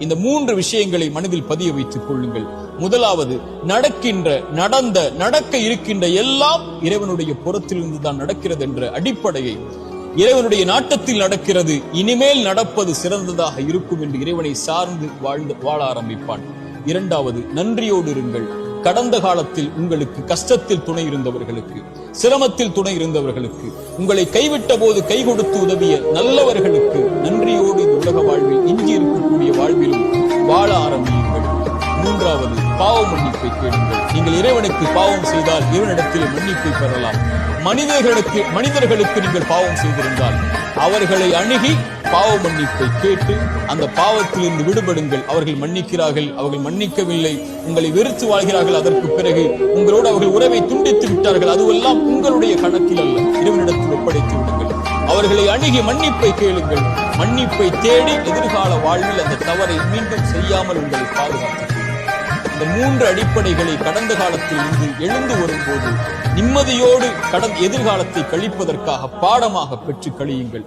இந்த 3 விஷயங்களை மனதில் பதிய வைத்துக் கொள்ளுங்கள். முதலாவது, நடக்க இருக்கின்ற எல்லாம் இறைவனுடைய புறத்திலிருந்து தான் நடக்கிறது என்ற அடிப்படையை, இறைவனுடைய நாட்டத்தில் நடக்கிறது, இனிமேல் நடப்பது சிறந்ததாக இருக்கும் என்று இறைவனை சார்ந்து வாழ ஆரம்பிப்பான். இரண்டாவது, நன்றியோடு இருங்கள். கடந்த காலத்தில் உங்களுக்கு கஷ்டத்தில் துணை இருந்தவர்களுக்கு, சிரமத்தில் துணை இருந்தவர்களுக்கு, உங்களை கைவிட்ட போது கை கொடுத்து உதவிய நல்லவர்களுக்கு நன்றியோடு இந்த உலக வாழ்வில், எஞ்சி இருக்கக்கூடிய வாழ்விலும் வாழ ஆரம்பியுங்கள். மூன்றாவது, பாவ மன்னிப்பை கேளுங்கள். நீங்கள் இறைவனுக்கு பாவம் செய்தால் இறைவனிடத்தில் மன்னிப்பை பெறலாம். மனிதர்களுக்கு நீங்கள் பாவம் செய்திருந்தால் அவர்களை அணுகி பாவ மன்னிப்பை கேட்டு அந்த பாவத்திலிருந்து விடுபடுங்கள். அவர்கள் மன்னிக்கிறார்கள், அவர்கள் மன்னிக்கவில்லை, உங்களை வெறுத்து வாழ்கிறார்கள், அதற்கு பிறகு உங்களோடு அவர்கள் உறவை துண்டித்து விட்டார்கள், அதுவெல்லாம் உங்களுடைய கணக்கில் அல்ல, இறைவனிடத்தில் ஒப்படைத்து விடுங்கள். அவர்களை அணுகி மன்னிப்பை கேளுங்கள். மன்னிப்பை தேடி எதிர்கால வாழ்வில் அந்த தவறை மீண்டும் செய்யாமல் உங்களை பாதுகாத்துக் இந்த 3 அடிப்படைகளை கடந்த காலத்தில் இருந்து எழுந்து வரும்போது நிம்மதியோடு எதிர்காலத்தை கழிப்பதற்காக பாடமாக பெற்று கழியுங்கள்.